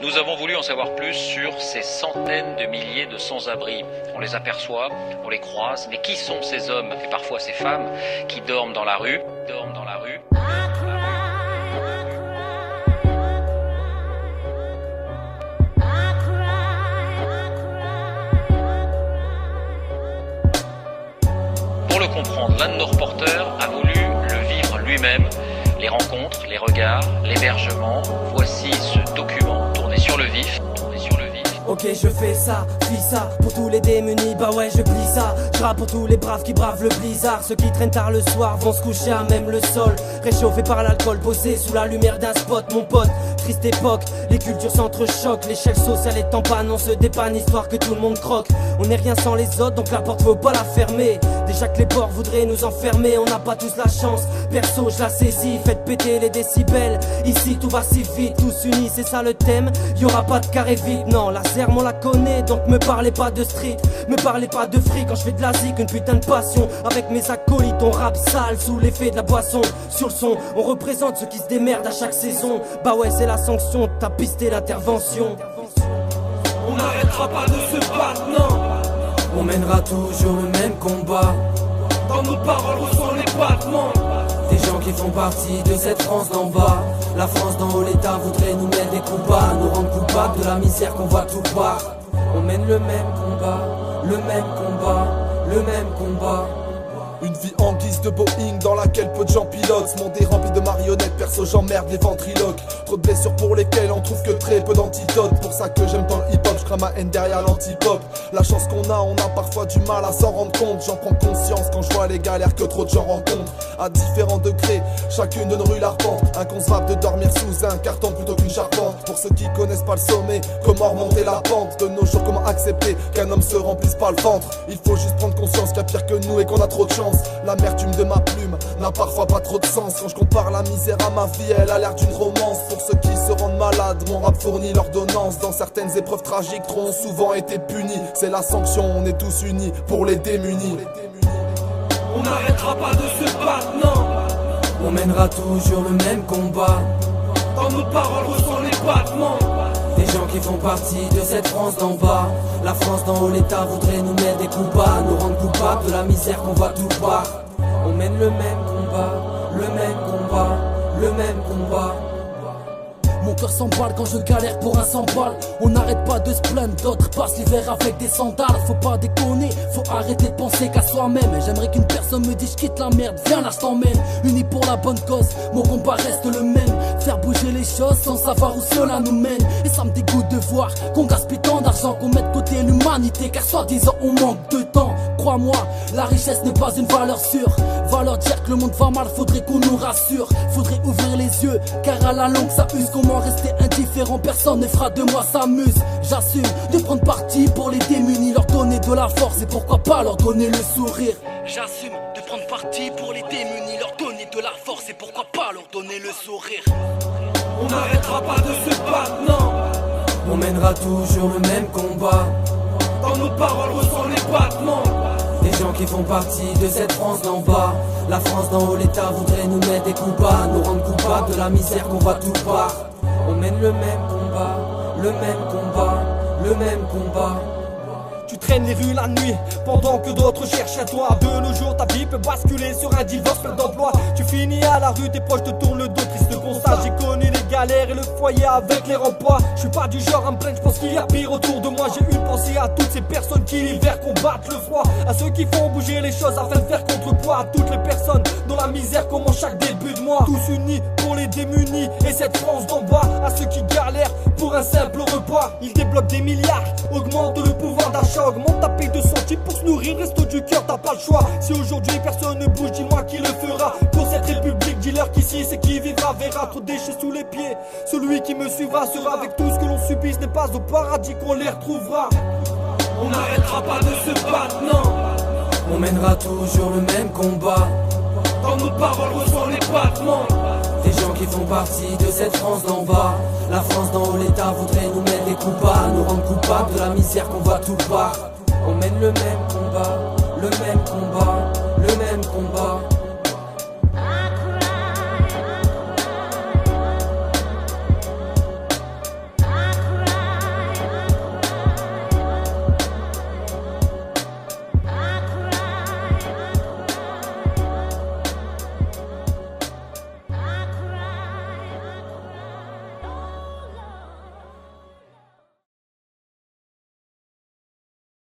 Nous avons voulu en savoir plus sur ces centaines de milliers de sans-abri. On les aperçoit, on les croise, mais qui sont ces hommes et parfois ces femmes qui dorment dans la rue, Pour le comprendre, l'un de nos reporters a voulu le vivre lui-même. Les rencontres, les regards, l'hébergement. Voici ce document tourné sur le vif. Ok, je fais ça, vis ça, pour tous les démunis, bah ouais je plie ça. Je rappe pour tous les braves qui bravent le blizzard. Ceux qui traînent tard le soir vont se coucher à même le sol, réchauffés par l'alcool, posés sous la lumière d'un spot. Mon pote, triste époque, les cultures s'entrechoquent. L'échelle sociale est en panne, on se dépanne histoire que tout le monde croque. On n'est rien sans les autres, donc la porte faut pas la fermer. Déjà que les porcs voudraient nous enfermer, on n'a pas tous la chance. Perso, je la saisis, faites péter les décibels. Ici tout va si vite, tous unis, c'est ça le thème. Y'aura pas de carré vide, non, la zerme on la connaît, donc me parlez pas de street, me parlez pas de fric. Quand je fais de la zik, une putain de passion. Avec mes acolytes, on rappe sale sous l'effet de la boisson. Sur le son, on représente ceux qui se démerdent à chaque saison. Bah ouais, c'est la sanction, t'as pisté l'intervention. On n'arrêtera pas de se battre, non. On mènera toujours le même combat. Dans nos paroles, ressent les battements. Des gens qui font partie de cette France d'en bas. La France d'en haut, l'État voudrait nous mettre des coups bas, nous rendre coupables de la misère qu'on voit tout part. On mène le même combat, le même combat, le même combat. Une vie en guise de Boeing dans laquelle peu de gens pilotent. Ce monde est rempli de marionnettes, perso j'emmerde les ventriloques. Trop de blessures pour lesquelles on trouve que très peu d'antidotes. Pour ça que j'aime dans le hip-hop, je crame ma haine derrière l'anti-pop. La chance qu'on a, on a parfois du mal à s'en rendre compte. J'en prends conscience quand je vois les galères que trop de gens rencontrent. À différents degrés, chacune de nos rues l'arpente. Inconcevable de dormir sous un carton plutôt qu'une charpente. Pour ceux qui connaissent pas le sommet, comment remonter la pente. De nos jours, comment accepter qu'un homme se remplisse pas le ventre. Il faut juste prendre conscience qu'il y a pire que nous et qu'on a trop de chance. L'amertume de ma plume n'a parfois pas trop de sens. Quand je compare la misère à ma vie, elle a l'air d'une romance. Pour ceux qui se rendent malades, mon rap fournit l'ordonnance. Dans certaines épreuves tragiques, trop ont souvent été punis. C'est la sanction, on est tous unis pour les démunis. On n'arrêtera pas de se battre, non. On mènera toujours le même combat. Dans nos paroles, ressent les battements. Des gens qui font partie de cette France d'en bas. La France d'en haut, l'État voudrait nous mettre des coups bas, nous rendre coupables de la misère qu'on voit tout part. On mène le même combat, le même combat, le même combat. Mon cœur s'emballe quand je galère pour un 100 balles. On n'arrête pas de se plaindre, d'autres passent l'hiver avec des sandales. Faut pas déconner, faut arrêter de penser qu'à soi-même. Et j'aimerais qu'une personne me dise je quitte la merde, viens là je t'emmène. Unis pour la bonne cause, mon combat reste le même. Faire bouger les choses sans savoir où cela nous mène. Et ça me dégoûte de voir qu'on gaspille tant d'argent, qu'on met de côté l'humanité, car soi-disant on manque de temps. Crois-moi, la richesse n'est pas une valeur sûre. Valeur dire que le monde va mal, faudrait qu'on nous rassure. Faudrait ouvrir les yeux, car à la longue ça use. Comment rester indifférent, personne ne fera de moi sa muse. J'assume de prendre parti pour les démunis, leur donner de la force et pourquoi pas leur donner le sourire. J'assume de prendre parti pour les démunis, leur donner de la force et pourquoi pas leur donner le sourire. On n'arrêtera pas de se battre, non. On mènera toujours le même combat. Dans nos paroles, ressent les battements. Des gens qui font partie de cette France d'en bas. La France d'en haut, l'État voudrait nous mettre des coups bas, nous rendre coupables de la misère qu'on voit tout part. On mène le même combat, le même combat, le même combat. Tu traînes les rues la nuit, pendant que d'autres cherchent à toi. De nos jours, ta vie peut basculer sur un divorce, perte d'emploi. Tu finis à la rue, tes proches te tournent le dos, triste constat. J'ai connu les galères et le foyer avec les rempois. Je suis pas du genre à me plaindre, je pense qu'il y a pire autour de moi. J'ai une pensée à toutes ces personnes qui l'hiver combattent le froid. À ceux qui font bouger les choses afin de faire contrepoids. À toutes les personnes dont la misère commence chaque début de mois. Tous unis pour les démunis et cette France d'en bas. À ceux qui galèrent pour un simple repas. Ils débloquent des milliards, augmentent le pouvoir d'achat. Augmente ta paye de centimes pour se nourrir, resto du cœur, t'as pas le choix. Si aujourd'hui personne ne bouge, dis-moi qui le fera. Pour cette république, dis-leur qu'ici c'est qui vivra, verra. Trop de déchets sous les pieds, celui qui me suivra sera avec tout ce que l'on subit. Ce n'est pas au paradis qu'on les retrouvera. On n'arrêtera pas de se battre, non. On mènera toujours le même combat. Dans nos paroles, ressent les battements. Des gens qui font partie de cette France d'en bas. La France d'en haut, l'État voudrait nous mettre des coups bas, nous rendre coupables de la misère qu'on voit tout part. On mène le même combat, le même combat.